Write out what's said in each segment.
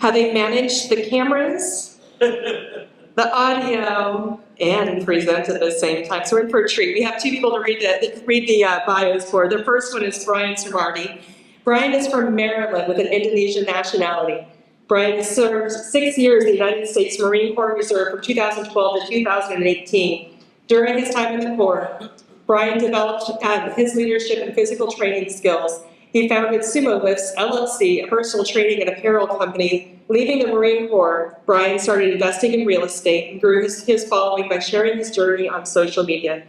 having managed the cameras, the audio, and present at the same time. So we're in for a treat. We have two people to read the bios for. The first one is Brian Sumardi. Brian is from Maryland with an Indonesian nationality. Brian served 6 years in the United States Marine Corps Reserve from 2012 to 2018. During his time in the Corps, Brian developed his leadership and physical training skills. He founded Sumo Lifts, LLC, a personal training and apparel company. Leaving the Marine Corps, Brian started investing in real estate and grew his following by sharing his journey on social media.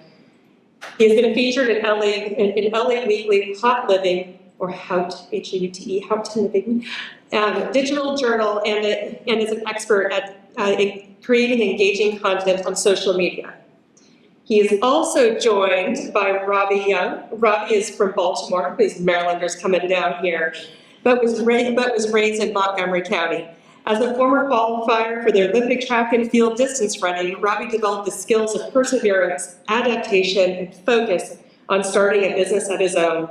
He has been featured in LA Weekly, Hot Living, or Hout, H-A-U-T-E, Hout Living, digital journal, and is an expert at creating engaging content on social media. He is also joined by Robbi Young. Robbi is from Baltimore. These Marylanders coming down here, but was raised in Montgomery County. As a former qualifier for the Olympic track and field distance running, Robbi developed the skills of perseverance, adaptation, and focus on starting a business of his own.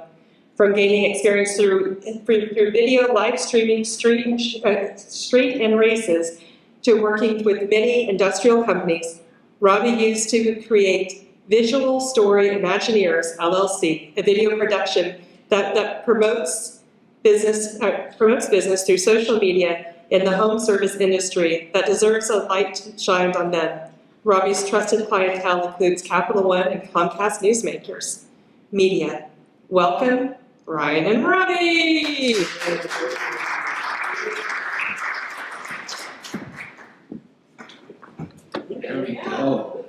From gaining experience through video, live streaming, street and races, to working with many industrial companies, Robbi used to create Visual Story Imagineers, LLC, a video production that promotes business through social media in the home service industry that deserves a light shined on them. Robbi's trusted clientele includes Capital One and Comcast newsmakers. Media. Welcome, Brian and Robbi! There we go.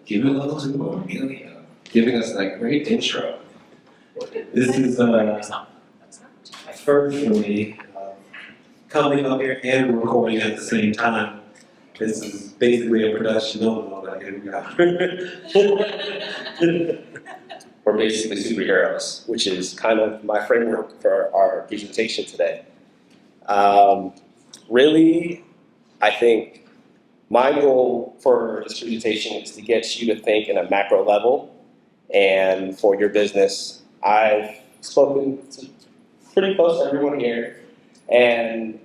Give it a little to Amelia, giving us that great intro. This is first for me, coming up here and recording at the same time. This is basically a production of like here we go. We're basically superheroes, which is kind of my framework for our presentation today. Really, I think my goal for this presentation is to get you to think in a macro level. And for your business, I've spoken to pretty close to everyone here, and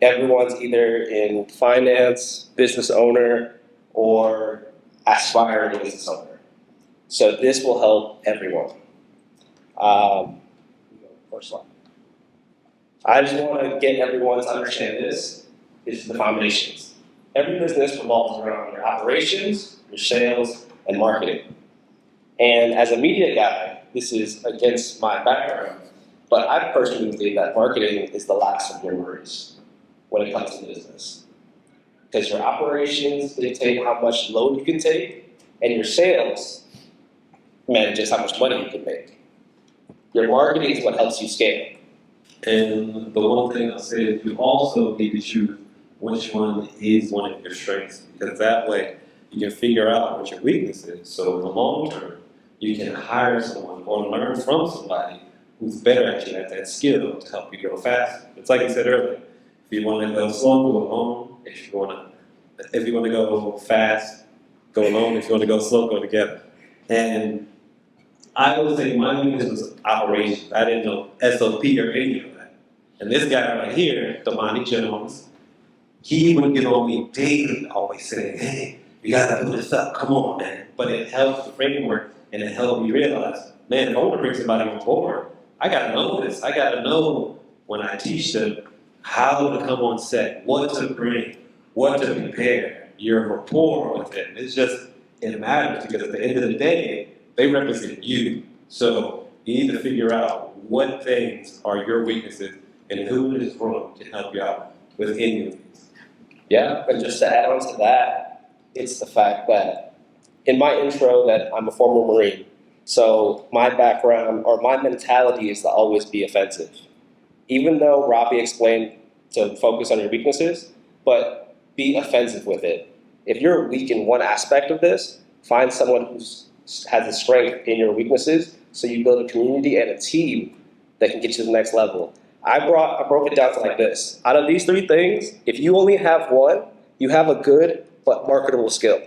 everyone's either in finance, business owner, or aspiring business owner. So this will help everyone. First slide. I just want to get everyone to understand this is the foundations. Every business revolves around your operations, your sales, and marketing. And as a media guy, this is against my background, but I personally believe that marketing is the last of your worries when it comes to business. Because your operations dictate how much load you can take, and your sales manages how much money you can make. Your marketing is what helps you scale. And the one thing I'll say is you also need to choose which one is one of your strengths, because that way you can figure out what your weakness is. So in the long term, you can hire someone or learn from somebody who's better at you at that skill to help you grow faster. It's like I said earlier, if you want to go slow, go alone. If you want to go fast, go alone. If you want to go slow, go together. And I would say my weakness was operations. I didn't know SOP or any of that. And this guy right here, Damani Jones, he would get on me daily, always saying, hey, you gotta do this up, come on, man. But it helps the framework, and it helped me realize, man, if I want to bring somebody on board, I gotta know this. I gotta know when I teach them how to come on set, what to bring, what to prepare, your rapport with them. It matters, because at the end of the day, they represent you. So you need to figure out what things are your weaknesses and who in this room can help you out with any of these. Yeah, and just to add on to that, it's the fact that in my intro that I'm a former Marine, so my background or my mentality is to always be offensive. Even though Robbi explained to focus on your weaknesses, but be offensive with it. If you're weak in one aspect of this, find someone who has a strength in your weaknesses, so you build a community and a team that can get you to the next level. I broke it down to like this. Out of these three things, if you only have one, you have a good but marketable skill.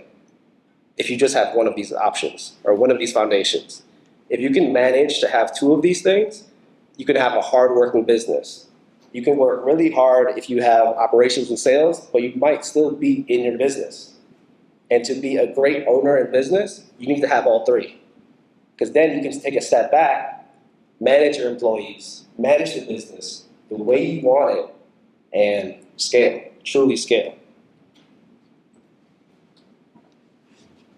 If you just have one of these options or one of these foundations. If you can manage to have two of these things, you can have a hardworking business. You can work really hard if you have operations and sales, but you might still be in your business. And to be a great owner in business, you need to have all three. Because then you can take a step back, manage your employees, manage the business the way you want it, and scale, truly scale.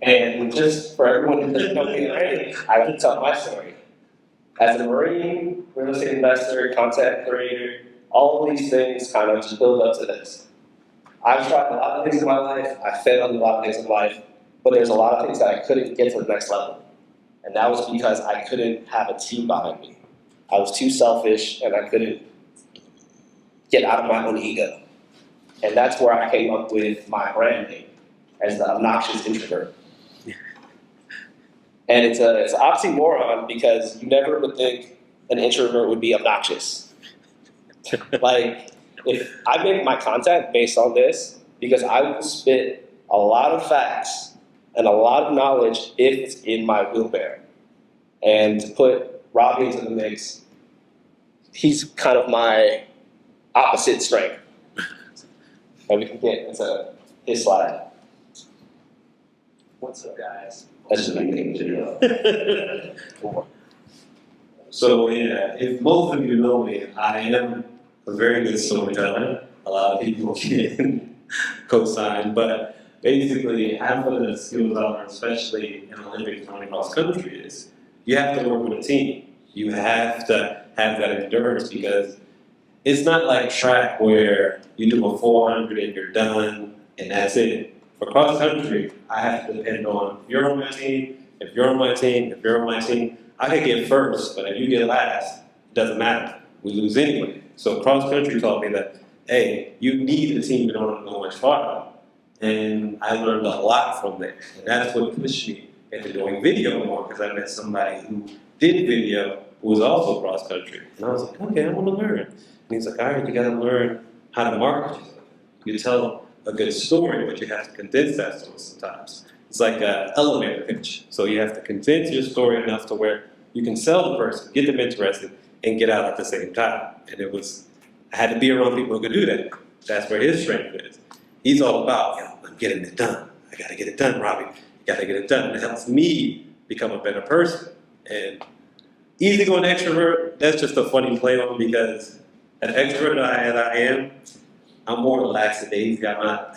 And just for everyone who doesn't know me already, I can tell my story. As a Marine, real estate investor, content creator, all of these things kind of just build up to this. I've tried a lot of things in my life, I failed in a lot of things in life, but there's a lot of things that I couldn't get to the next level. And that was because I couldn't have a team behind me. I was too selfish and I couldn't get out of my own ego. And that's where I came up with my brand name as the obnoxious introvert. And it's an oxymoron because you never would think an introvert would be obnoxious. Like, if I make my content based on this, because I will spit a lot of facts and a lot of knowledge if it's in my wheelbarrow. And to put Robbi into the mix, he's kind of my opposite strength. And we can get into his slide. What's up, guys? That's just a big video. So yeah, if most of you know me, I am a very good storyteller. A lot of people can co-sign, but basically half of the skills I learned, especially in Olympics running cross country, is you have to work with a team. You have to have that endurance because it's not like track where you do a 400 and you're done and that's it. For cross country, I have to depend on if you're on my team, if you're on my team, if you're on my team. I could get first, but if you get last, it doesn't matter. We lose anyway. So cross country taught me that, hey, you need a team in order to go much farther. And I learned a lot from that. And that's what pushed me into doing video more because I met somebody who did video who was also cross country. And I was like, okay, I want to learn. And he's like, all right, you got to learn how to market yourself. You tell a good story, but you have to condense that story sometimes. It's like an elevator pitch. So you have to condense your story enough to where you can sell the person, get them interested, and get out at the same time. And I had to be around people who could do that. That's where his strength is. He's all about, I'm getting it done. I got to get it done, Robbi. You got to get it done. It helps me become a better person. And easygoing extrovert, that's just a funny play on because an extrovert that I am, I'm more relaxed and easy. I'm not,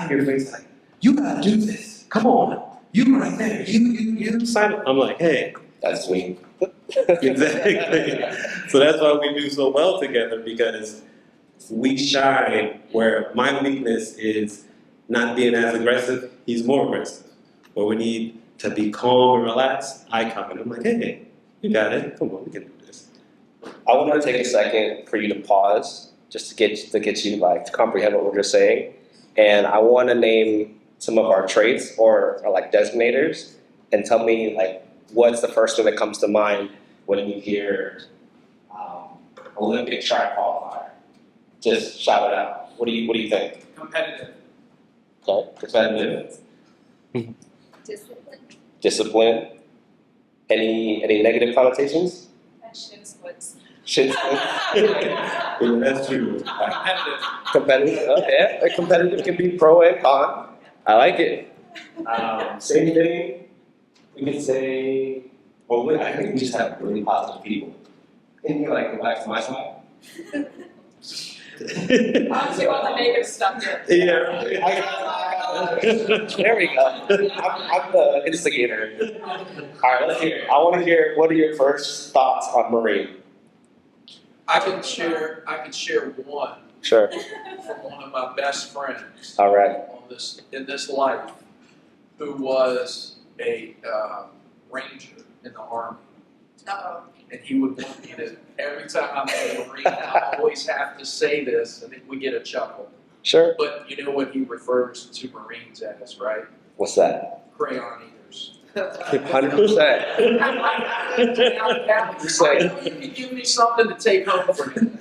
your face like, you got to do this. Come on. You right there. You sign up. I'm like, hey. That's sweet. Exactly. So that's why we do so well together because we shine where my weakness is not being as aggressive, he's more aggressive. Where we need to be calm and relaxed, I come and I'm like, hey, you got it. Come on, we can do this. I want to take a second for you to pause just to get you to comprehend what we're just saying. And I want to name some of our traits or designators and tell me what's the first thing that comes to mind when you hear Olympic track qualifier? Just shout it out. What do you think? Competitive. Okay, competitive. Discipline. Discipline. Any negative connotations? Shin splits. Shin Yeah, that's true. Competitive. Competitive. Okay, yeah. Competitive can be pro and con. I like it. Same thing. We could say, I think we just have really positive people. Can you go back to my slide? Obviously, all the negative stuff here. Yeah. There we go. I'm the instigator. All right, let's hear it. I want to hear what are your first thoughts on Marine? I can share one Sure. from one of my best friends All right. in this life, who was a ranger in the Army. Uh-oh. And he would want me to, every time I'm in a Marine, I always have to say this, and we get a chuckle. Sure. But you know what he refers to Marines as, right? What's that? Crayon eaters. 100%. You say You can give me something to take home for him.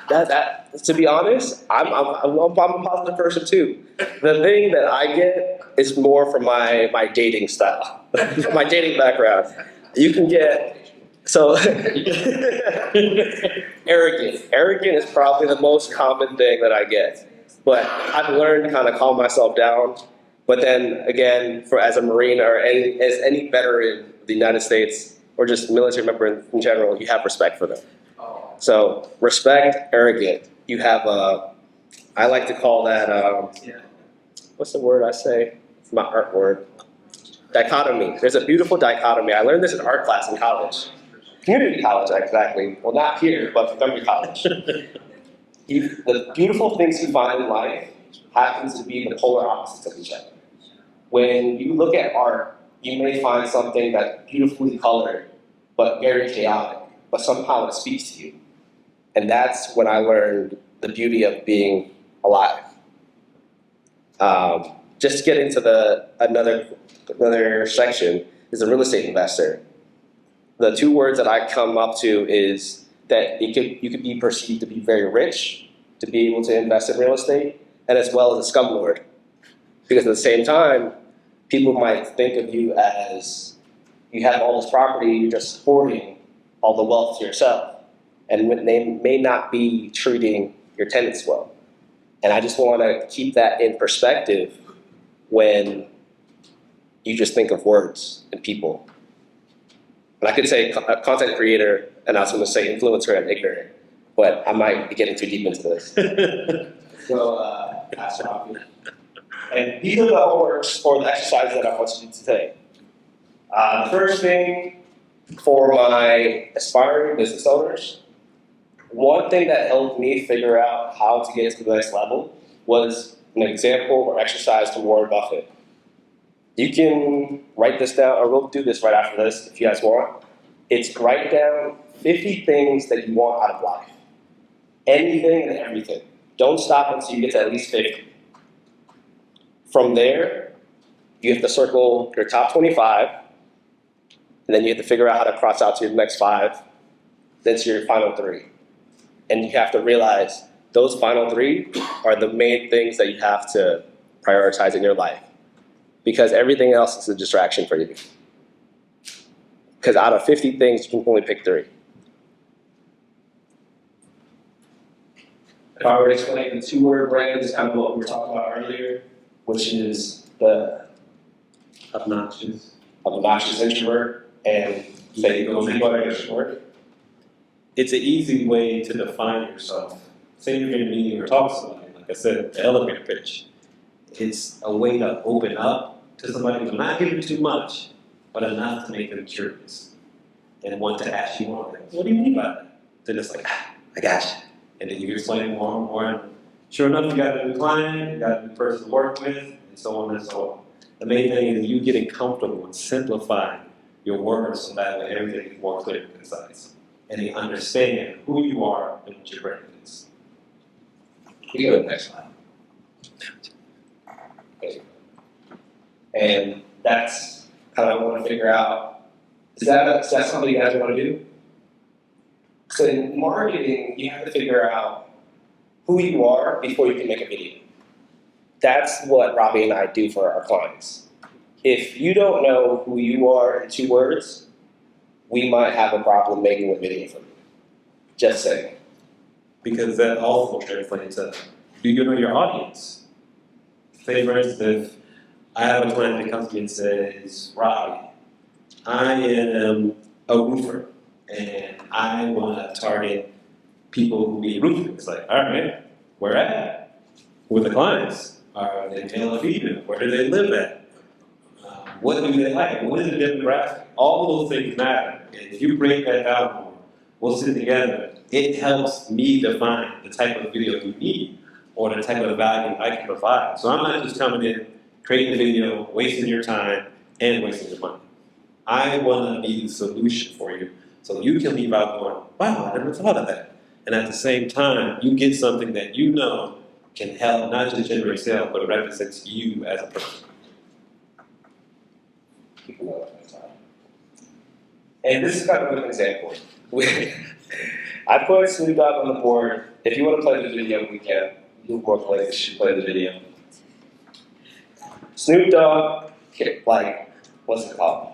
that. To be honest, I'm a positive person too. The thing that I get is more from my dating style, my dating background. You can get So, arrogant. Arrogant is probably the most common thing that I get. But I've learned to kind of calm myself down. But then again, as a Marine or as any veteran of the United States or just military member in general, you have respect for them. Oh, So respect, arrogant. You have I like to call that, what's the word I say? It's my art word. Dichotomy. There's a beautiful dichotomy. I learned this in art class in college. Community college, exactly. Well, not here, but Montgomery College. The beautiful things you find in life happens to be the polar opposites of each other. When you look at art, you may find something that's beautifully colored, but very chaotic, but somehow it speaks to you. And that's when I learned the beauty of being alive. Just to get into another section is a real estate investor. The two words that I come up to is that you could be perceived to be very rich, to be able to invest in real estate, and as well as a scumlord. Because at the same time, people might think of you as you have all this property, you're just hoarding all the wealth to yourself, and they may not be treating your tenants well. And I just want to keep that in perspective when you just think of words and people. And I could say content creator, and I was going to say influencer and ignorant, but I might be getting too deep into this. So that's Robbi. And these are the homeworks or the exercises that I want you to do today. The first thing for my aspiring business owners, one thing that helped me figure out how to get to the next level was an example or exercise from Warren Buffett. You can write this down, or we'll do this right after this if you guys want. It's write down 50 things that you want out of life. Anything and everything. Don't stop until you get to at least 50. From there, you have to circle your top 25, and then you have to figure out how to cross out to your next 5, then to your final 3. And you have to realize those final 3 are the main things that you have to prioritize in your life. Because everything else is a distraction for you. Because out of 50 things, you can only pick 3. If I were to explain the 2-word brand, is kind of what we were talking about earlier, which is the Obnoxious. obnoxious introvert and say go extrovert. It's an easy way to define yourself. Say you're in a meeting or talk to somebody, like I said, the elevator pitch. It's a way to open up to somebody who's not giving too much, but enough to make them curious and want to ask you more. Like, what do you mean by that? Then it's like, I got you. And then you explain more and more. And sure enough, you got a new client, you got a new person to work with, and so on and so on. The main thing is you getting comfortable and simplifying your words so that way everything is more clear and concise. And they understand who you are and what your brand is. You go to the next slide. And that's how I want to figure out, is that something you guys want to do? So in marketing, you have to figure out who you are before you can make a video. That's what Robbi and I do for our clients. If you don't know who you are in 2 words, we might have a problem making a video for you. Just saying. Because that also translates to, do you know your audience? Say for instance, if I have a client that comes to me and says, Robbi, I am a roofer and I want to target people who need roofing. It's like, all right, where at? Who are the clients? Are they male or female? Where do they live at? What do they like? What is the demographic? All those things matter. And if you break that down more, we'll sit together. It helps me define the type of video you need or the type of value I can provide. So I'm not just coming in, creating a video, wasting your time, and wasting your money. I want to be the solution for you so you can leave out going, wow, I never thought of that. And at the same time, you get something that you know can help not just generate sales, but represents you as a person. And this is kind of an example. I put Snoop Dogg on the board. If you want to play the video, we can. Move more plays, should play the video. Snoop Dogg, like, what's it called?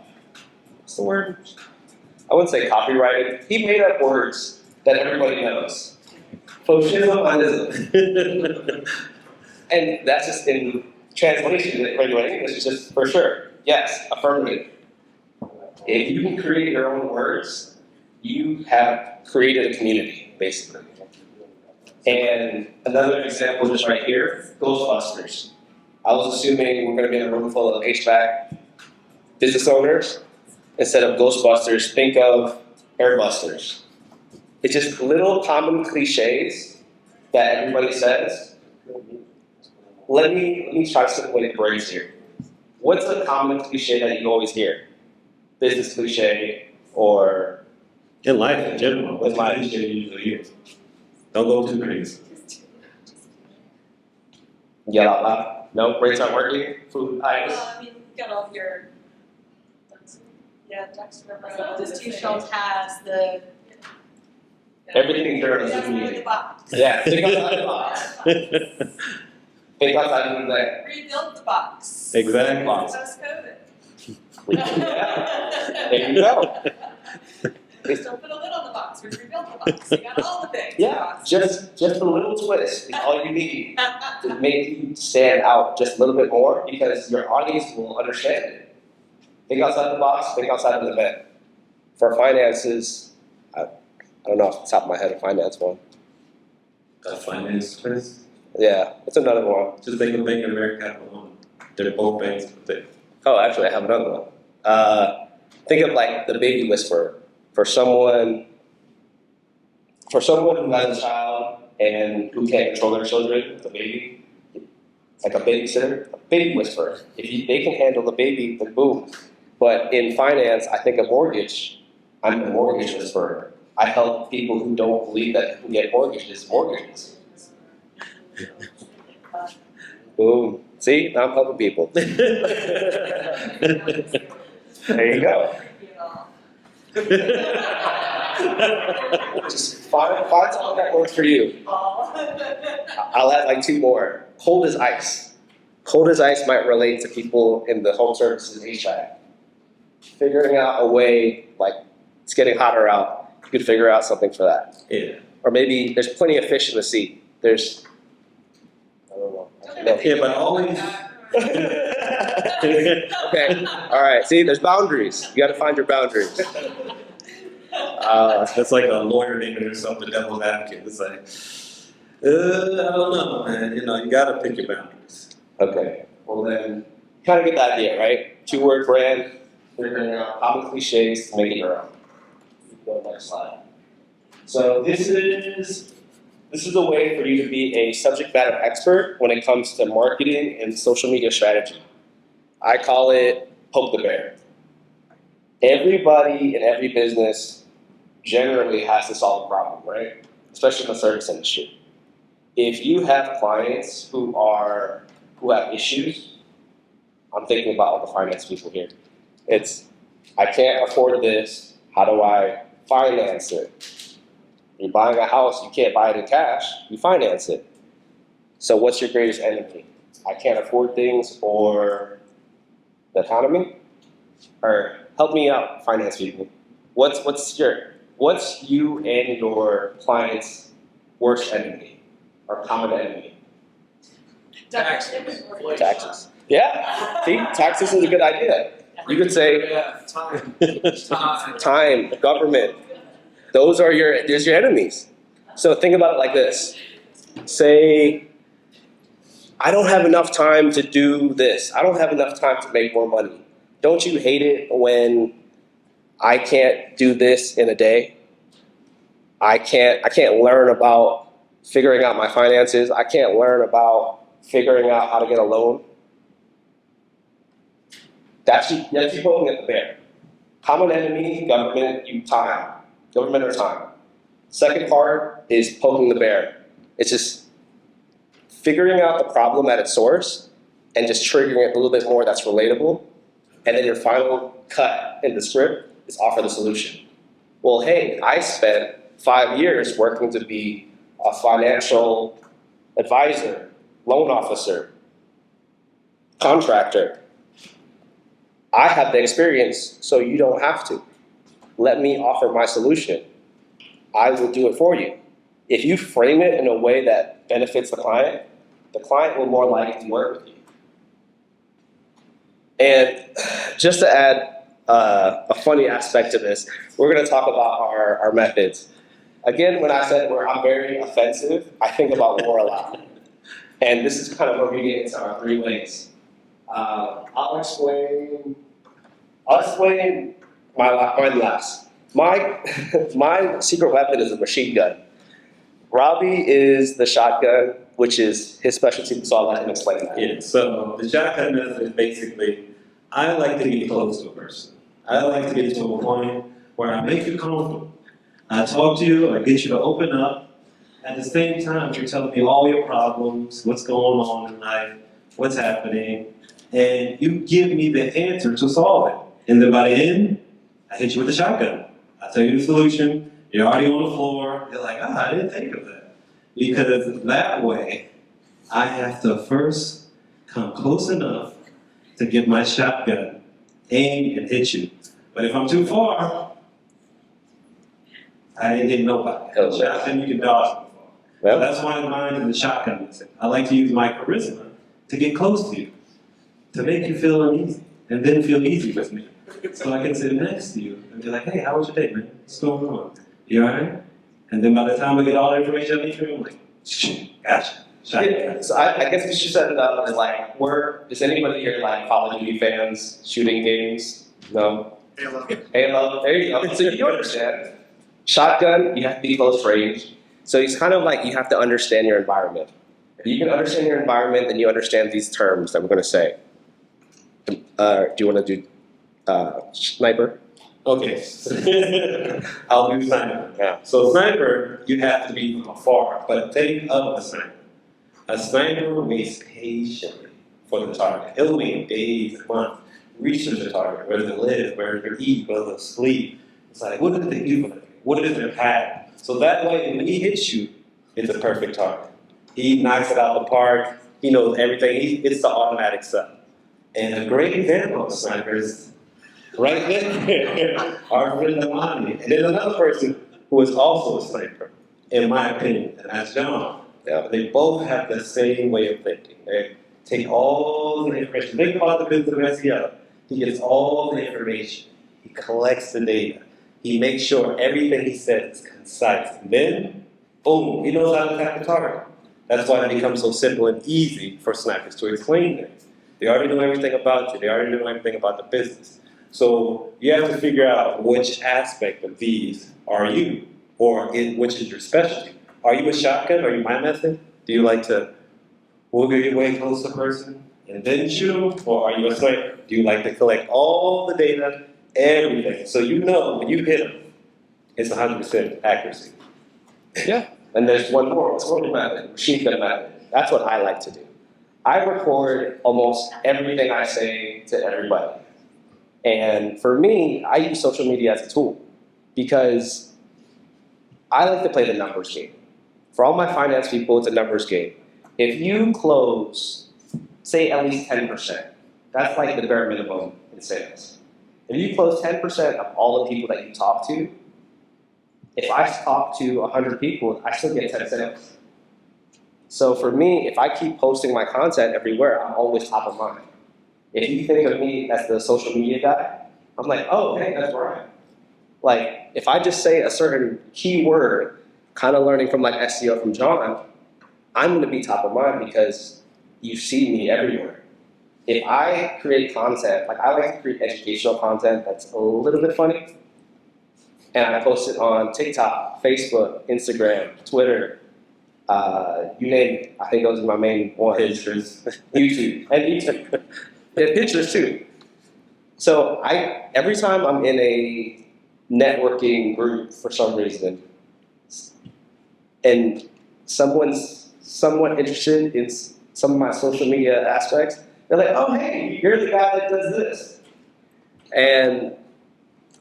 What's the word? I wouldn't say copyrighted. He made up words that everybody knows. Fascism. And that's just in translation, in regular English, is just for sure. Yes, affirmative. If you can create your own words, you have created a community, basically. And another example just right here, Ghostbusters. I was assuming we're going to be in a room full of HVAC business owners. Instead of Ghostbusters, think of Airbusters. It's just little common cliches that everybody says. Let me try to simplify brains here. What's a common cliche that you always hear? Business cliche or In life in general, In life. what you usually is. Don't go too crazy. yell out loud? No, brains aren't working. Food items. I mean, you got all your, yeah, Dexter, this T-Shells has the. Everything here is That's in the community. box. Yeah, think outside the box. Think outside the box. Rebuild the box. Exactly. Post-COVID. Yeah. There you go. Just don't put a lid on the box, we rebuilt the box, you got all the things. Yeah, just a little twist is all you need to make you stand out just a little bit more because your audience will understand it. Think outside the box, think outside of the event. For finances, I don't know off the top of my head a finance one. A finance quiz. Yeah, it's another one. Just think of Bank of America Capital One. They're both banks, but they. Oh, actually, I have another one. Think of like the baby whisperer. For someone who has a child and who can't control their children, the baby, like a babysitter, a baby whisperer. If they can handle the baby, then boom. But in finance, I think of mortgage. I'm a mortgage whisperer. I help people who don't believe that you can get mortgages. Boom. See, now I'm helping people. There you go. Just find something that works for you. I'll add like two more. Cold as ice. Cold as ice might relate to people in the home services HVAC. Figuring out a way, like it's getting hotter out, you could figure out something for that. Yeah. Or maybe there's plenty of fish in the sea. I don't know. Yeah, but always. Okay, all right. See, there's boundaries. You got to find your boundaries. That's like a lawyer naming himself the devil's advocate. It's like, I don't know, man. You gotta pick your boundaries. Okay, well then, kind of get the idea, right? 2-word brand, figuring out common cliches to make it your own. Go to the next slide. So this is a way for you to be a subject matter expert when it comes to marketing and social media strategy. I call it poke the bear. Everybody in every business generally has to solve a problem, right? Especially in the service industry. If you have clients who have issues, I'm thinking about all the finance people here. It's, I can't afford this. How do I finance it? You're buying a house, you can't buy it in cash, you finance it. So what's your greatest enemy? I can't afford things or the economy? Or help me out, finance people. What's you and your client's worst enemy or common enemy? Taxes. Yeah, see, taxes is a good idea. You could say Yeah, time. time, government. Those are your enemies. So think about it like this. Say, I don't have enough time to do this. I don't have enough time to make more money. Don't you hate it when I can't do this in a day? I can't learn about figuring out my finances. I can't learn about figuring out how to get a loan. That's you poking at the bear. Common enemy, government, time. Government or time. Second part is poking the bear. It's just figuring out the problem at its source and just triggering it a little bit more that's relatable. And then your final cut in the script is offer the solution. Well, hey, I spent 5 years working to be a financial advisor, loan officer, contractor. I have the experience, so you don't have to. let me offer my solution. I will do it for you. If you frame it in a way that benefits the client will more likely work with you. And just to add a funny aspect to this, we're going to talk about our methods. Again, when I said I'm very offensive, I think about war a lot. And this is kind of where we get into our 3 ways. I'll explain my last. My secret weapon is a machine gun. Robbi is the shotgun, which is his specialty, so I'll let him explain that. Yeah, so the shotgun method is basically, I like to get close to a person. I like to get to a point where I make you comfortable. I talk to you, I get you to open up. At the same time, you're telling me all your problems, what's going on in life, what's happening, and you give me the answer to solve it. And then by the end, I hit you with the shotgun. I tell you the solution, you're already on the floor, you're like, I didn't think of that. Because that way, I have to first come close enough to get my shotgun, aim and hit you. But if I'm too far, I ain't hitting nobody. Shotgun, you can dodge me. Well, That's why mine is the shotgun method. I like to use my charisma to get close to you, to make you feel uneasy, and then feel easy with me. So I can sit next to you and be like, hey, how was your day, man? What's going on? You all right? And then by the time I get all the information I need from you, I'm like, gotcha. yeah, so I guess we should set it up as like, is anybody here like Call of Duty fans, shooting games? No? Halo. Halo, there you go. So you understand. Shotgun, you have to be close range. So it's kind of like you have to understand your environment. If you can understand your environment, then you understand these terms that we're going to say. Do you want to do sniper? Okay. I'll do sniper. Yeah. So sniper, you have to be from afar, but think of a sniper. A sniper waits patiently for the target. He'll wait days, months, research the target, where they live, where they eat, where they sleep. It's like, what did they do for them? What is their pattern? So that way, when he hits you, it's a perfect target. He knocks it out of the park. He knows everything. It's the automatic stuff. And a great example of a sniper is right there, our friend Amani. And there's another person who is also a sniper, in my opinion, and that's John. Yeah. They both have the same way of thinking. They take all the information. Think about the business of SEO. He gets all the information. He collects the data. He makes sure everything he says is concise. And then, boom, he knows how to attack the target. That's why it becomes so simple and easy for snipers to explain things. They already know everything about you. They already know everything about the business. So you have to figure out which aspect of these are you, or which is your specialty. Are you a shotgun? Are you my method? Do you like to wiggle your way close to a person and then shoot them? Or are you a sniper? Do you like to collect all the data, everything, so you know when you hit them, it's 100% accuracy? Yeah. And there's one more. It's one method, machine gun method. That's what I like to do. I record almost everything I say to everybody. And for me, I use social media as a tool because I like to play the numbers game. For all my finance people, it's a numbers game. If you close, say at least 10%, that's like the bare minimum in sales. If you close 10% of all the people that you talk to, if I talk to 100 people, I still get 10 sales. So for me, if I keep posting my content everywhere, I'm always top of mind. If you think of me as the social media guy, I'm like, oh, hey, that's Brian. Like, if I just say a certain keyword, kind of learning from like SEO from John, I'm going to be top of mind because you see me everywhere. If I create content, like I like to create educational content that's a little bit funny, and I post it on TikTok, Facebook, Instagram, Twitter, you name it. I think those are my main ones. Pictures. YouTube, and YouTube. Yeah, pictures too. So every time I'm in a networking group for some reason, and someone's somewhat interested in some of my social media aspects, they're like, oh, hey, you're the guy that does this. And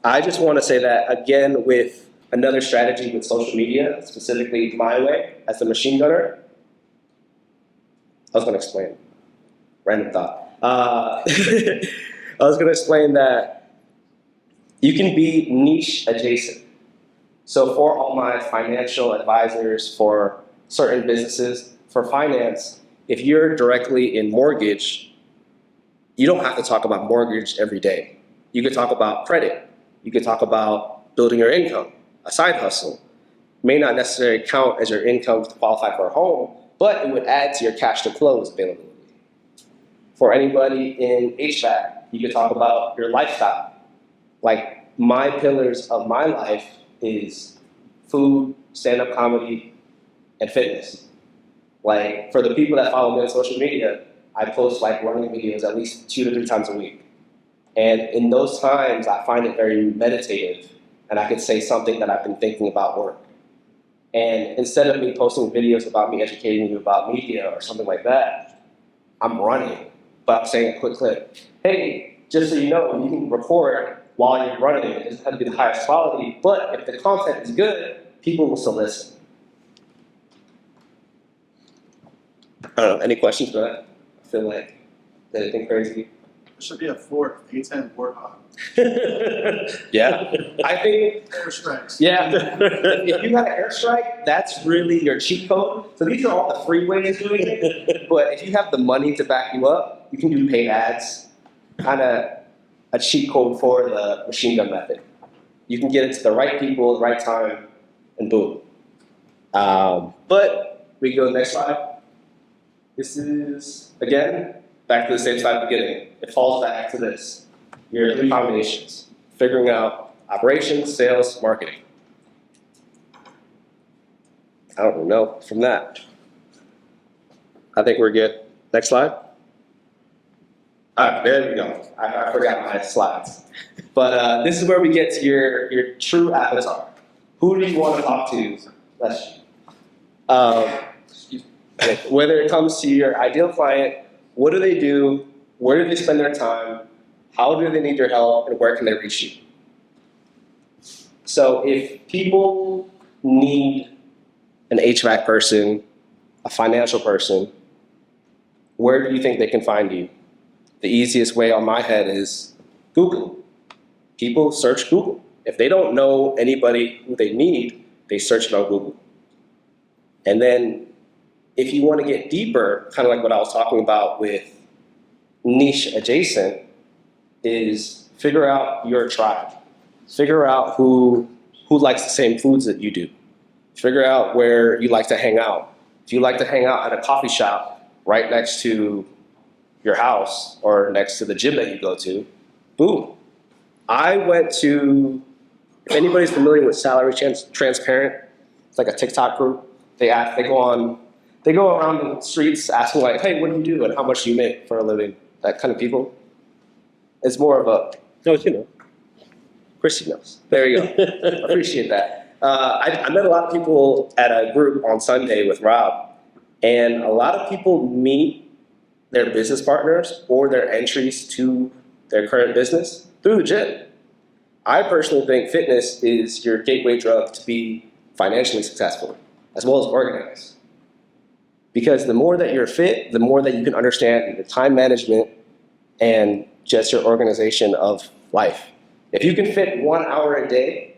I just want to say that, again, with another strategy with social media, specifically my way, as a machine gunner, I was going to explain. Random thought. I was going to explain that You can be niche adjacent. So for all my financial advisors for certain businesses, for finance, if you're directly in mortgage, you don't have to talk about mortgage every day. You could talk about credit. You could talk about building your income, a side hustle. May not necessarily count as your income to qualify for a home, but it would add to your cash to close availability. For anybody in HVAC, you could talk about your lifestyle. Like my pillars of my life is food, stand-up comedy, and fitness. Like for the people that follow me on social media, I post like running videos at least 2 to 3 times a week. And in those times, I find it very meditative, and I could say something that I've been thinking about work. And instead of me posting videos about me educating you about media or something like that, I'm running, but I'm saying a quick clip. Hey, just so you know, you can record while you're running. It doesn't have to be the highest quality, but if the content is good, people will still listen. I don't know, any questions for that? I feel like, did anything crazy? There should be a fourth A10 warthog. Yeah, I think, Airstrikes. yeah, if you got an airstrike, that's really your cheat code. So these are all the free ways of doing it, but if you have the money to back you up, you can do paid ads, kind of a cheat code for the machine gun method. You can get it to the right people at the right time, and boom. But we can go to the next slide. This is, again, back to the same slide at the beginning. It falls back to this. Your 3 combinations. Figuring out operations, sales, marketing. I don't know from that. I think we're good. Next slide. All right, there we go. I forgot my slides. But this is where we get to your true avatar. Who do you want to talk to? That's whether it comes to your ideal client, what do they do? Where do they spend their time? How do they need your help? And where can they reach you? So if people need an HVAC person, a financial person, where do you think they can find you? The easiest way on my head is Google. People search Google. If they don't know anybody who they need, they search it on Google. And then if you want to get deeper, kind of like what I was talking about with niche adjacent, is figure out your tribe. Figure out who likes the same foods that you do. Figure out where you like to hang out. If you like to hang out at a coffee shop right next to your house or next to the gym that you go to, boom. I went to, if anybody's familiar with Salary Transparent, it's like a TikTok group. They go around the streets asking like, hey, what do you do and how much do you make for a living? That kind of people. It's more of a, no, you know, Chrissy knows. There you go. Appreciate that. I met a lot of people at a group on Sunday with Rob, and a lot of people meet their business partners or their entries to their current business through the gym. I personally think fitness is your gateway drug to be financially successful, as well as organized. Because the more that you're fit, the more that you can understand your time management and just your organization of life. If you can fit 1 hour a day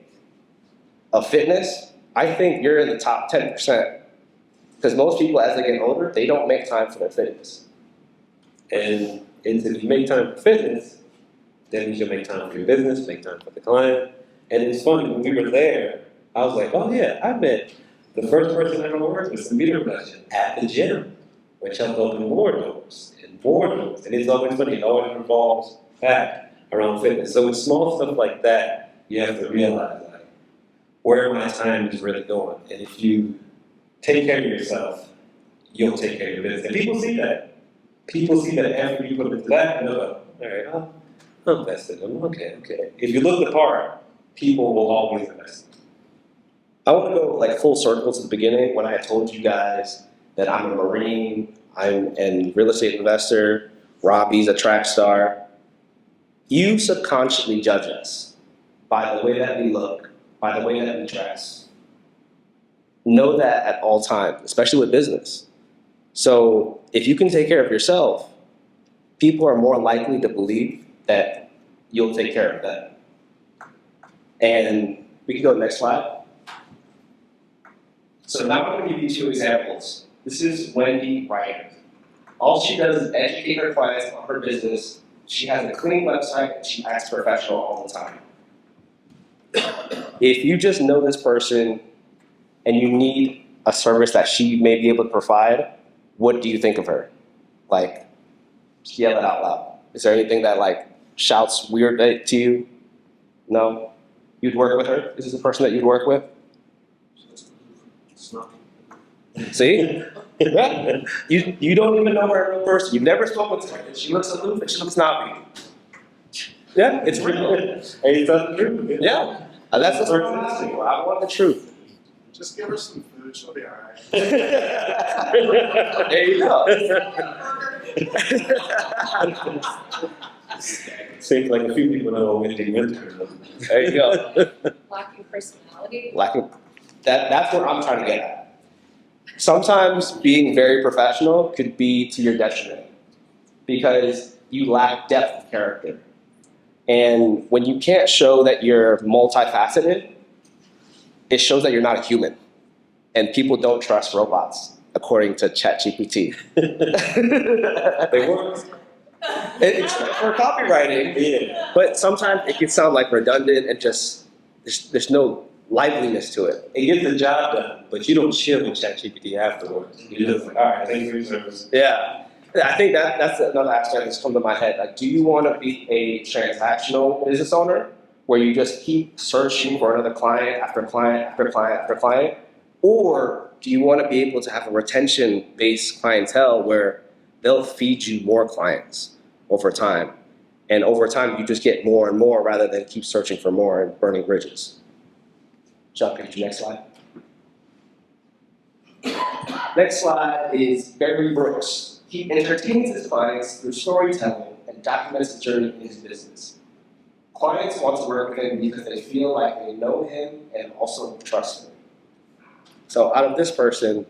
of fitness, I think you're in the top 10%. Because most people, as they get older, they don't make time for their fitness. And if you make time for fitness, then you can make time for your business, make time for the client. And it's funny, when we were there, I was like, oh yeah, I met the first person I ever worked with, computer production, at the gym, which helped open more doors and more doors. And it's always funny, it always revolves back around fitness. So with small stuff like that, you have to realize like where my time is really going. And if you take care of yourself, you'll take care of your business. And people see that. People see that after you put into that, and they're like, all right, I'm invested. Okay. If you look the part, people will always invest. I want to go like full circle to the beginning when I told you guys that I'm a Marine, I'm a real estate investor, Robbi's a track star. You subconsciously judge us by the way that we look, by the way that we dress. Know that at all times, especially with business. So if you can take care of yourself, people are more likely to believe that you'll take care of them. And we can go to the next slide. So now I'm going to give you two examples. This is Wendy Ryder. All she does is educate her clients on her business. She has a clean website and she acts professional all the time. If you just know this person and you need a service that she may be able to provide, what do you think of her? Like, just yell it out loud. Is there anything that like shouts weird to you? No? You'd work with her? Is this the person that you'd work with? See? Yeah. You don't even know her in real person. You've never spoken to her. She looks aloof and she looks snobby. Yeah, it's real. And you tell the truth. Yeah. And that's what I'm asking for. I want the truth. Just give her some food, she'll be alright. There you go. Seems like a few people know what Wendy went through. There you go. Lacking personality. Lacking. That's what I'm trying to get at. Sometimes being very professional could be to your detriment because you lack depth of character. And when you can't show that you're multifaceted, it shows that you're not a human. And people don't trust robots, according to ChatGPT. They work. It's for copywriting, Yeah. but sometimes it can sound like redundant and just there's no liveliness to it. It gets the job done, but you don't chill with ChatGPT afterwards. You're just like, all right, thank you for your service. Yeah, I think that's another aspect that's come to my head. Like, do you want to be a transactional business owner where you just keep searching for another client after client after client after client? Or do you want to be able to have a retention-based clientele where they'll feed you more clients over time? And over time, you just get more and more rather than keep searching for more and burning bridges. Jump into the next slide. Next slide is Barry Brooks. He entertains his clients through storytelling and documents the journey in his business. Clients want to work with him because they feel like they know him and also trust him. So out of this person,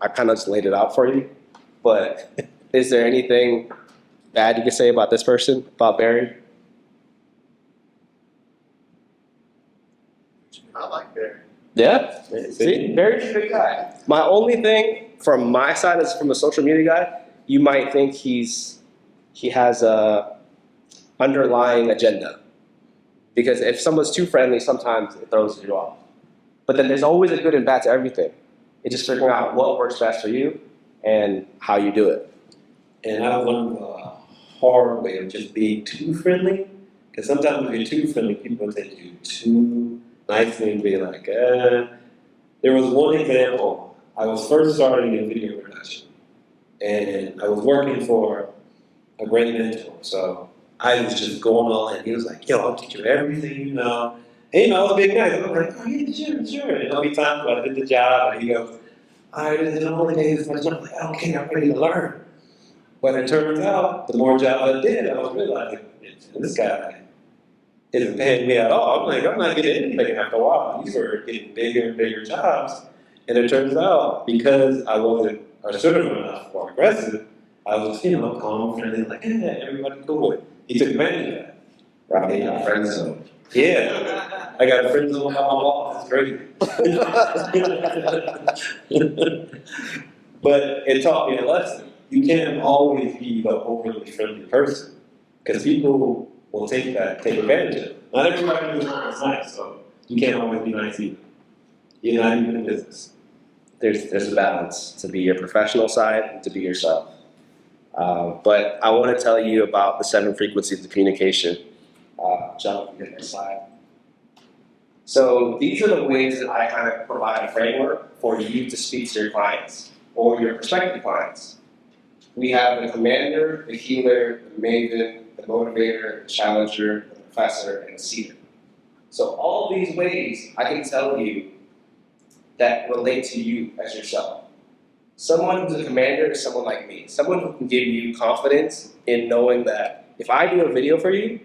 I kind of just laid it out for you, but is there anything bad you could say about this person, about Barry? I like Barry. Yeah? See, Barry's a good guy. My only thing from my side as from a social media guy, you might think he has a underlying agenda. Because if someone's too friendly, sometimes it throws you off. But then there's always a good and bad to everything. It's just figuring out what works best for you and how you do it. And I learned the hard way of just being too friendly. Because sometimes if you're too friendly, people take you too nicely and be like, There was one example. I was first starting in video production. And I was working for a great mentor. So I was just going all in. He was like, yo, I'll teach you everything you know. And you know, I was being nice. I was like, oh yeah, sure. And there'll be times when I did the job and he goes, all right, this is the only day this much. I'm like, okay, I'm ready to learn. But it turns out, the more jobs I did, I was realizing, this guy isn't paying me at all. I'm like, I'm not getting anything after a while. These were getting bigger and bigger jobs. And it turns out, because I wasn't assertive enough or aggressive, I was, calm, friendly, like, everybody cool. He took advantage of that. Robbi got friend zone. Yeah. I got friends on my boss. It's crazy. But it taught me a lesson. You can't always be the overly friendly person. Because people will take advantage of it. Not everybody is nice, so you can't always be nice either. You're not even in business. There's a balance to be your professional side and to be yourself. But I want to tell you about the 7 frequencies of communication. Jump to the next slide. So these are the ways that I kind of provide a framework for you to speak to your clients or your prospective clients. We have the commander, the healer, the maven, the motivator, the challenger, the professor, and the seer. So all these ways I can tell you that relate to you as yourself. Someone who's a commander is someone like me. Someone who can give you confidence in knowing that if I do a video for you,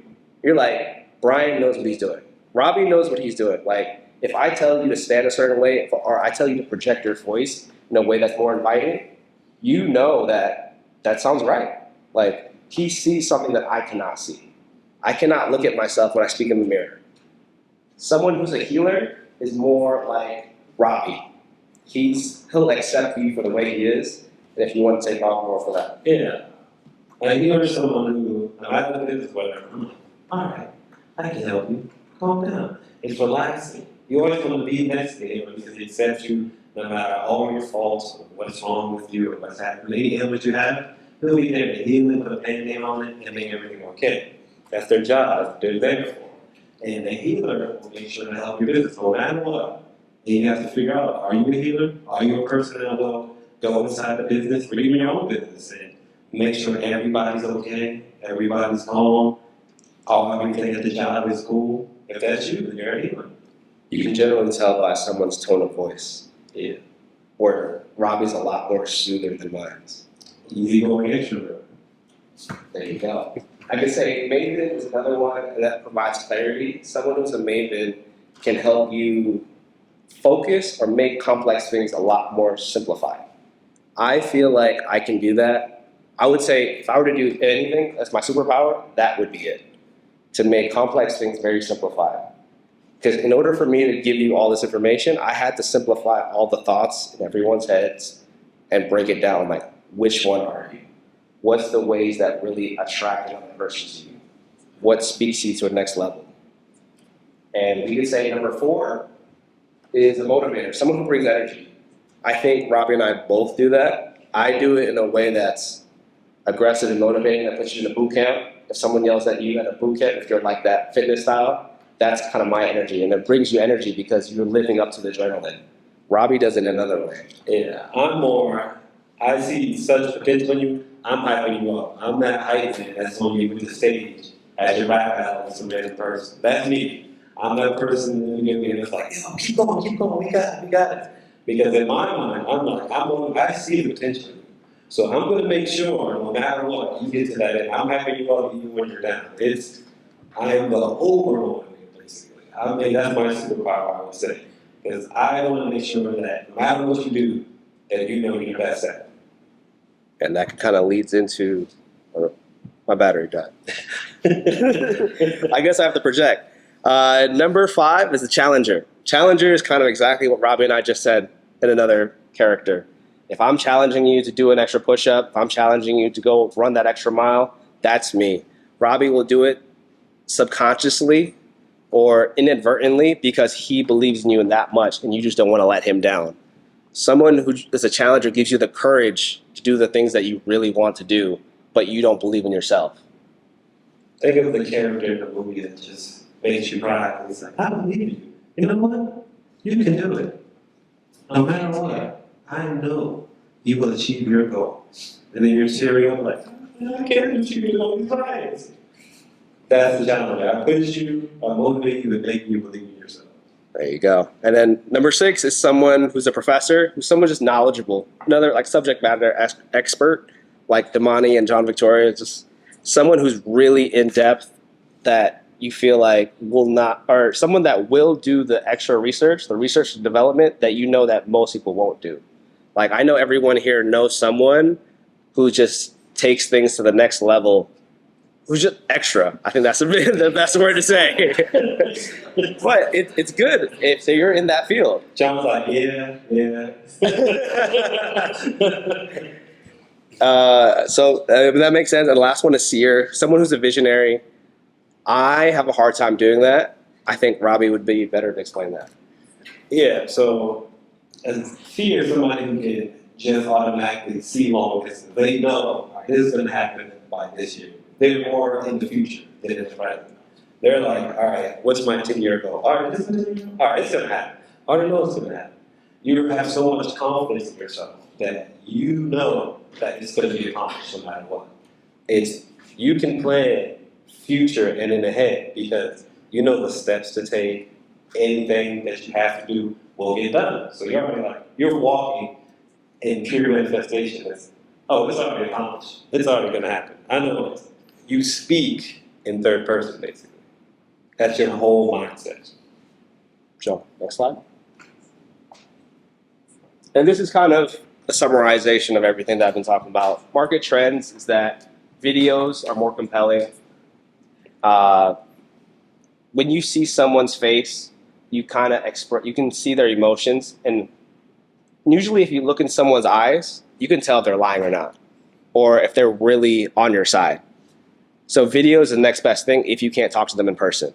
you're like, Brian knows what he's doing. Robbi knows what he's doing. Like, if I tell you to stand a certain way, or I tell you to project your voice in a way that's more inviting, you know that sounds right. Like, he sees something that I cannot see. I cannot look at myself when I speak in the mirror. Someone who's a healer is more like Robbi. He'll accept you for the way he is, and if you want to take off more for that. Yeah. Like, you're someone who, no matter what it is, whatever, I'm like, all right, I can help you. Calm down. It's relaxing. You always want to be next to him because he accepts you no matter all your faults or what's wrong with you or what's happening. Any illness you have, he'll be there to heal it, put a band-aid on it, and make everything okay. That's their job. They're there for. And the healer will make sure to help your business no matter what. And you have to figure out, are you a healer? Are you a person that will go inside the business or even your own business and make sure everybody's okay, everybody's home, everything at the job is cool? If that's you, then you're a healer. You can generally tell by someone's tone of voice. Yeah. Where Robbie's a lot more soother than mine. Easygoing extrovert. There you go. I could say Maven is another one that provides clarity. Someone who's a Maven can help you focus or make complex things a lot more simplified. I feel like I can do that. I would say if I were to do anything as my superpower, that would be it. To make complex things very simplified. Because in order for me to give you all this information, I had to simplify all the thoughts in everyone's heads and break it down, like, which one are you? What's the ways that really attract another person to you? What speaks you to a next level? And we could say number 4 is a motivator, someone who brings energy. I think Robbi and I both do that. I do it in a way that's aggressive and motivating, that puts you in a boot camp. If someone yells at you at a boot camp, if you're like that fitness style, that's kind of my energy. And it brings you energy because you're living up to the adrenaline. Robbi does it another way. Yeah, I see such potential in you, I'm hyping you up. I'm that hype man that's on you with the stage as your rap battle with some random person. That's me. I'm that person in the game that's like, yo, keep going, we got it. Because in my mind, I'm like, I see the potential in you. So I'm going to make sure, no matter what, you get to that end. I'm hyping you up even when you're down. I am the overall motivator, basically. I mean, that's my superpower, I would say. Because I want to make sure that no matter what you do, that you know you're best at it. And that kind of leads into, my battery died. I guess I have to project. Number 5 is the challenger. Challenger is kind of exactly what Robbi and I just said in another character. If I'm challenging you to do an extra push-up, if I'm challenging you to go run that extra mile, that's me. Robbi will do it subconsciously or inadvertently because he believes in you in that much and you just don't want to let him down. Someone who is a challenger gives you the courage to do the things that you really want to do, but you don't believe in yourself. Think of the character in the movie that just makes you cry. He's like, I believe you. You know what? You can do it. No matter what, I know you will achieve your goal. And then you're tearing up like, I can't achieve all these lives. That's the challenge. I push you, I motivate you, and make you believe in yourself. There you go. And then number 6 is someone who's a professor, who's someone just knowledgeable. Another like subject matter expert, like Damani and John Victoria, just someone who's really in depth that you feel like will not, or someone that will do the extra research, the research and development that you know that most people won't do. Like I know everyone here knows someone who just takes things to the next level, who's just extra. I think that's the best word to say. But it's good if you're in that field. John's like, yeah. So that makes sense. And the last one is seer, someone who's a visionary. I have a hard time doing that. I think Robbi would be better to explain that. Yeah, so as fear is somebody who can just automatically see long distance. They know this is going to happen by this year. They're more in the future than in the present. They're like, all right, what's my 10-year goal? All right, this is my 10-year goal. All right, it's going to happen. I already know it's going to happen. You have so much confidence in yourself that you know that it's going to be accomplished no matter what. You can plan future and in the head because you know the steps to take. Anything that you have to do will get done. So you're already like, you're walking in pure manifestation. It's already accomplished. It's already going to happen. I know it. You speak in third person, basically. That's your whole mindset. Joe, next slide. And this is kind of a summarization of everything that I've been talking about. Market trends is that videos are more compelling. When you see someone's face, you kind of you can see their emotions, and usually if you look in someone's eyes, you can tell if they're lying or not, or if they're really on your side. So video is the next best thing if you can't talk to them in person.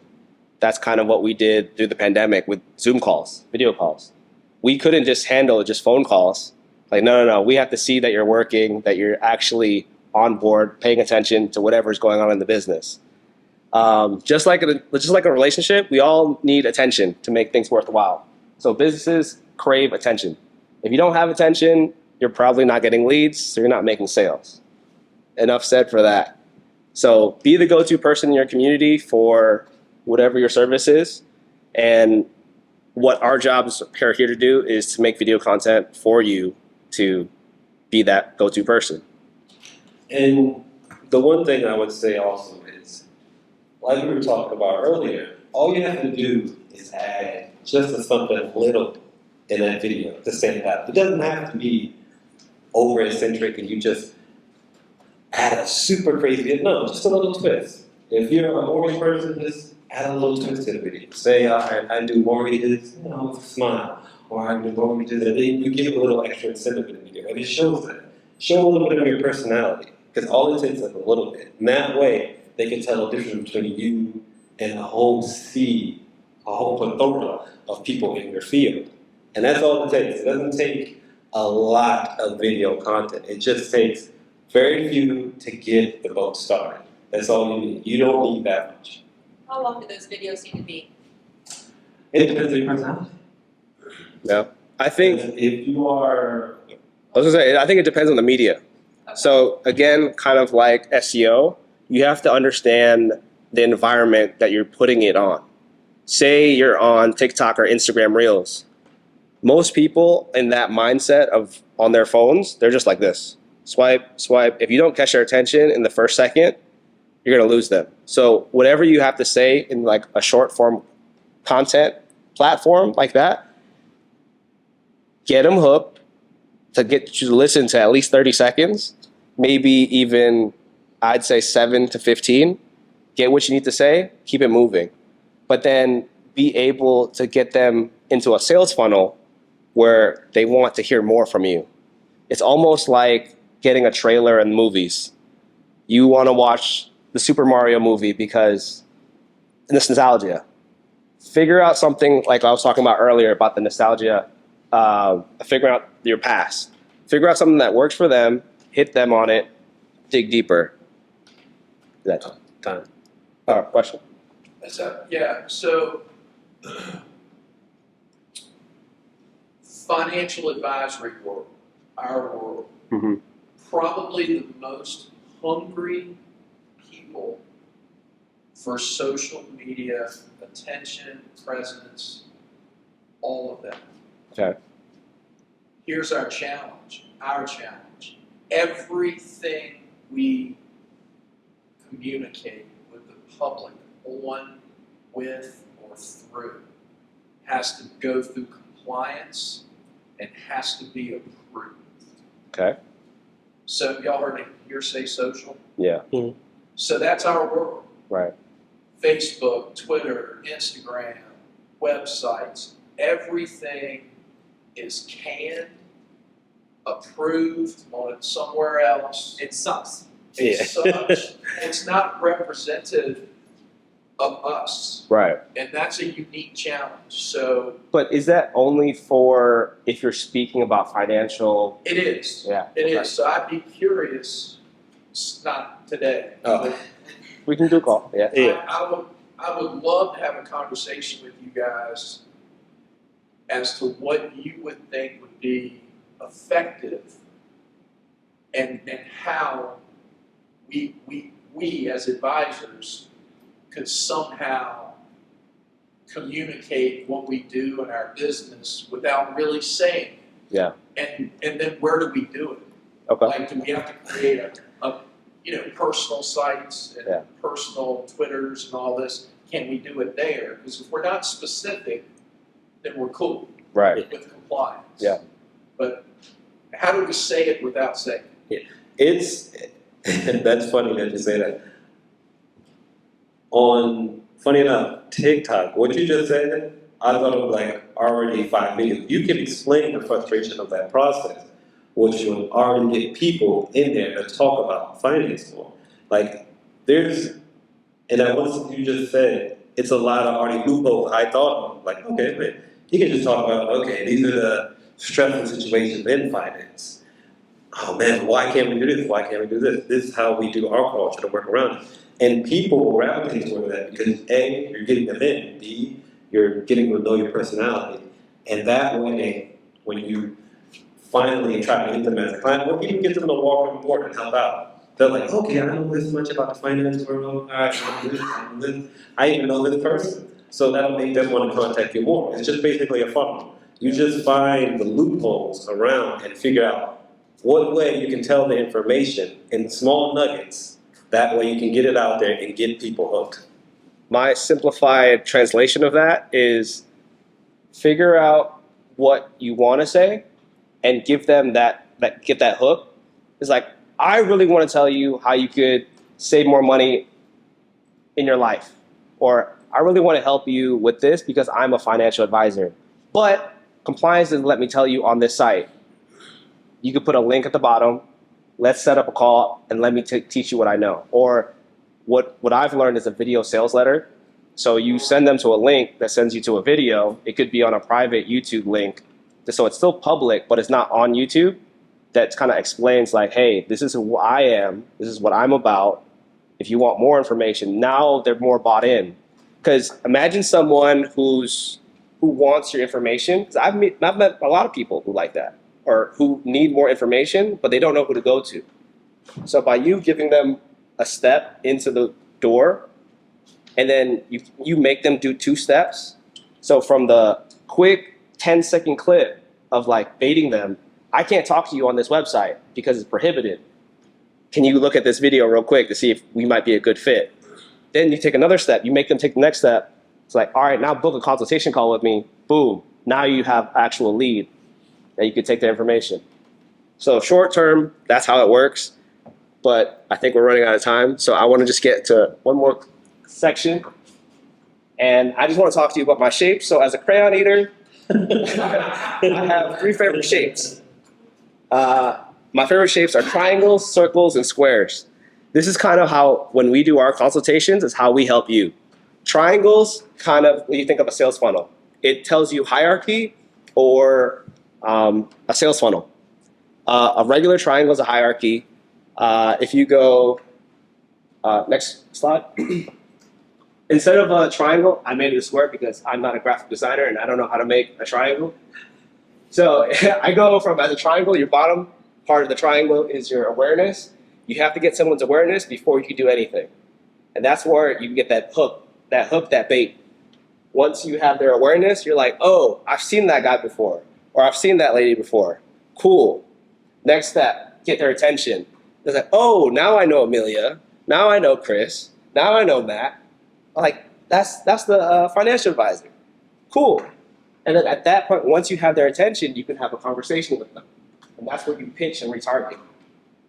That's kind of what we did through the pandemic with Zoom calls, video calls. We couldn't just handle just phone calls. Like, no, we have to see that you're working, that you're actually on board, paying attention to whatever's going on in the business. Just like a relationship, we all need attention to make things worthwhile. So businesses crave attention. If you don't have attention, you're probably not getting leads, so you're not making sales. Enough said for that. So be the go-to person in your community for whatever your service is. And what our jobs are here to do is to make video content for you to be that go-to person. And the one thing I would say also is, like we were talking about earlier, all you have to do is add just something little in that video to stand out. It doesn't have to be over eccentric and you just add a super crazy, no, just a little twist. If you're a mortgage person, just add a little twist to the video. Say, all right, I do mortgages, with a smile. Or I do mortgages, and then you give a little extra incentive in the video. And it shows that. Show a little bit of your personality. Because all it takes is a little bit. And that way, they can tell the difference between you and a whole sea, a whole plethora of people in your field. And that's all it takes. It doesn't take a lot of video content. It just takes very few to get the boat started. That's all you need. You don't need that much. How long do those videos need to be? It depends on your personality. No, I think If you are... I was gonna say, I think it depends on the media. So again, kind of like SEO, you have to understand the environment that you're putting it on. Say you're on TikTok or Instagram Reels. Most people in that mindset of on their phones, they're just like this. Swipe, swipe. If you don't catch their attention in the first second, you're gonna lose them. So whatever you have to say in like a short form content platform like that, get them hooked to get you to listen to at least 30 seconds, maybe even, I'd say 7 to 15. Get what you need to say, keep it moving. But then be able to get them into a sales funnel where they want to hear more from you. It's almost like getting a trailer in movies. You want to watch the Super Mario movie because it's nostalgia. Figure out something like I was talking about earlier about the nostalgia. Figure out your past. Figure out something that works for them, hit them on it, dig deeper. That's time. Question? So financial advisory world, our world, Mm-hmm. probably the most hungry people for social media, attention, presence, all of that. Okay. Here's our challenge. Everything we communicate with the public on, with, or through has to go through compliance and has to be approved. Okay. So y'all heard it, hearsay social? Yeah. So that's our world. Right. Facebook, Twitter, Instagram, websites, everything is canned, approved on somewhere else. It sucks. It's such, it's not representative of us. Right. And that's a unique challenge. So But is that only for if you're speaking about financial? it is. Yeah. It is. So I'd be curious, it's not today. Oh. We can do a call. Yeah. I would love to have a conversation with you guys as to what you would think would be effective and how we as advisors could somehow communicate what we do in our business without really saying it. Yeah. And then where do we do it? Okay. Like, do we have to create a personal sites and Yeah. personal Twitters and all this? Can we do it there? Because if we're not specific, then we're cool Right. with compliance. Yeah. But how do we say it without saying it? It's, that's funny that you say that. Funny enough, TikTok, what you just said, I thought it was like already 5 million. You can explain the frustration of that process, which will already get people in there to talk about finance more. Like, and that once you just said, it's a lot of already loopholes I thought of. Like, okay, man, you can just talk about, okay, these are the stressful situations in finance. Oh man, why can't we do this? Why can't we do this? This is how we do our culture to work around it. And people gravitate toward that because A, you're getting them in. B, you're getting to know your personality. And that way, when you finally try to get them as a client, or even get them to walk on board and help out, they're like, okay, I know this much about the finance world. All right, I know this, I know this. I even know this person. So that'll make them want to contact you more. It's just basically a funnel. You just find the loopholes around and figure out what way you can tell the information in small nuggets. That way you can get it out there and get people hooked. My simplified translation of that is figure out what you want to say and give them get that hook. It's like, I really want to tell you how you could save more money in your life. Or I really want to help you with this because I'm a financial advisor. But compliance doesn't let me tell you on this site. You could put a link at the bottom. Let's set up a call and let me teach you what I know. Or what I've learned is a video sales letter. So you send them to a link that sends you to a video. It could be on a private YouTube link. So it's still public, but it's not on YouTube. That kind of explains like, hey, this is who I am. This is what I'm about. If you want more information, now they're more bought in. Because imagine someone who wants your information. Because I've met a lot of people who like that, or who need more information, but they don't know who to go to. So by you giving them a step into the door, and then you make them do 2 steps. So from the quick 10-second clip of like baiting them, I can't talk to you on this website because it's prohibited. Can you look at this video real quick to see if we might be a good fit? Then you take another step. You make them take the next step. It's like, all right, now book a consultation call with me. Boom. Now you have actual lead that you can take the information. So short term, that's how it works. But I think we're running out of time. So I want to just get to one more section. And I just want to talk to you about my shapes. So as a crayon eater, I have 3 favorite shapes. My favorite shapes are triangles, circles, and squares. This is kind of how, when we do our consultations, is how we help you. Triangles, kind of, when you think of a sales funnel, it tells you hierarchy or a sales funnel. A regular triangle is a hierarchy. If you go, next slide. Instead of a triangle, I made it a square because I'm not a graphic designer and I don't know how to make a triangle. So I go from, as a triangle, your bottom part of the triangle is your awareness. You have to get someone's awareness before you can do anything. And that's where you get that hook, that bait. Once you have their awareness, you're like, oh, I've seen that guy before, or I've seen that lady before. Cool. Next step, get their attention. It's like, oh, now I know Amelia. Now I know Chris. Now I know Matt. Like, that's the financial advisor. Cool. And then at that point, once you have their attention, you can have a conversation with them. And that's where you pitch and retarget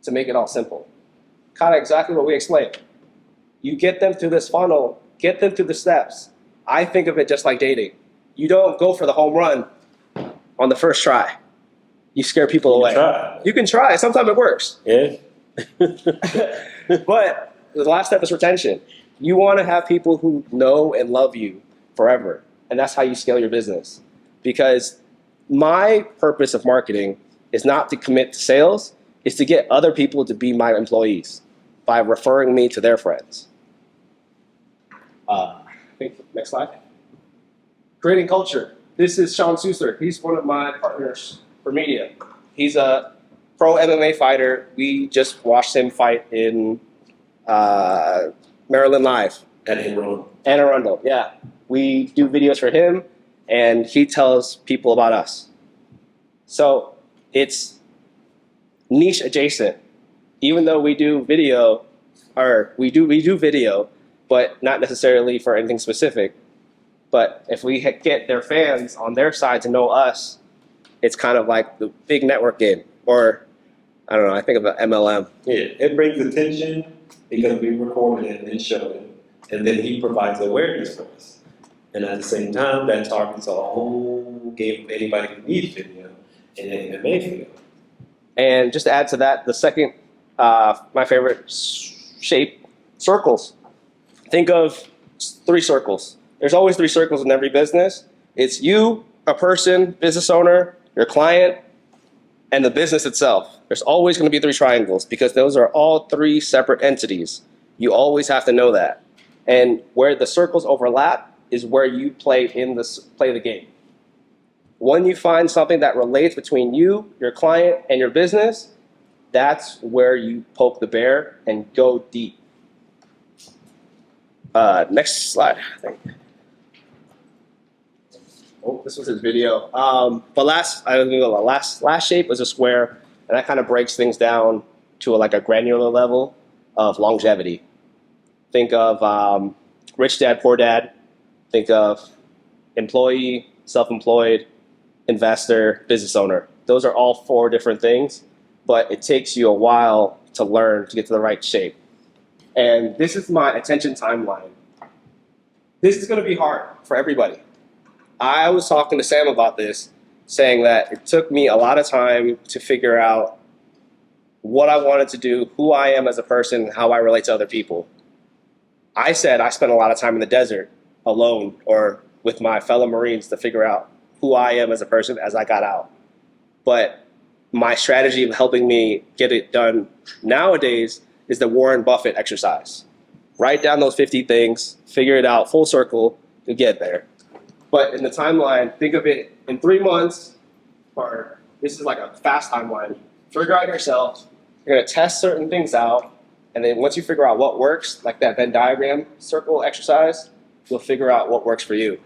to make it all simple. Kind of exactly what we explained. You get them through this funnel, get them through the steps. I think of it just like dating. You don't go for the home run on the first try. You scare people away. You can try. Sometimes it works. Yeah. But the last step is retention. You want to have people who know and love you forever. And that's how you scale your business. Because my purpose of marketing is not to commit to sales, it's to get other people to be my employees by referring me to their friends. I think next slide. Creating culture. This is Sean Susser. He's one of my partners for media. He's a pro MMA fighter. We just watched him fight in Maryland Live. And Arundel. Anne Arundel, yeah. We do videos for him, and he tells people about us. So it's niche adjacent. Even though we do video, we do video, but not necessarily for anything specific. But if we get their fans on their side to know us, it's kind of like the big network game. Or, I don't know, I think of an MLM. Yeah, it brings attention because we recorded it and showed it. And then he provides awareness for us. And at the same time, that targets a whole game of anybody who needs video and it may video. And just to add to that, the second, my favorite shape, circles. Think of 3 circles. There's always 3 circles in every business. It's you, a person, business owner, your client, and the business itself. There's always going to be 3 triangles because those are all 3 separate entities. You always have to know that. And where the circles overlap is where you play the game. When you find something that relates between you, your client, and your business, that's where you poke the bear and go deep. Next slide, I think. Oh, this was his video. But last shape was a square, and that kind of breaks things down to a granular level of longevity. Think of rich dad, poor dad. Think of employee, self-employed, investor, business owner. Those are all 4 different things, but it takes you a while to learn to get to the right shape. And this is my attention timeline. This is going to be hard for everybody. I was talking to Sam about this, saying that it took me a lot of time to figure out what I wanted to do, who I am as a person, how I relate to other people. I said I spent a lot of time in the desert alone or with my fellow Marines to figure out who I am as a person as I got out. But my strategy of helping me get it done nowadays is the Warren Buffett exercise. Write down those 50 things, figure it out, full circle, to get there. But in the timeline, think of it in 3 months, or this is like a fast timeline. Figure out yourself, you're gonna test certain things out, and then once you figure out what works, like that Venn diagram circle exercise, you'll figure out what works for you.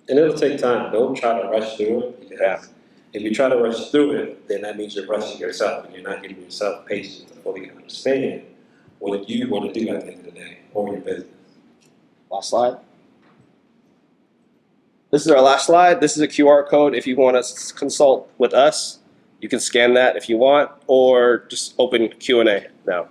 And it'll take time. Don't try to rush through it. Because if you try to rush through it, then that means you're rushing yourself and you're not giving yourself patience to fully understand what you want to do at the end of the day or your business. Last slide. This is our last slide. This is a QR code. If you want to consult with us, you can scan that if you want, or just open Q&A now.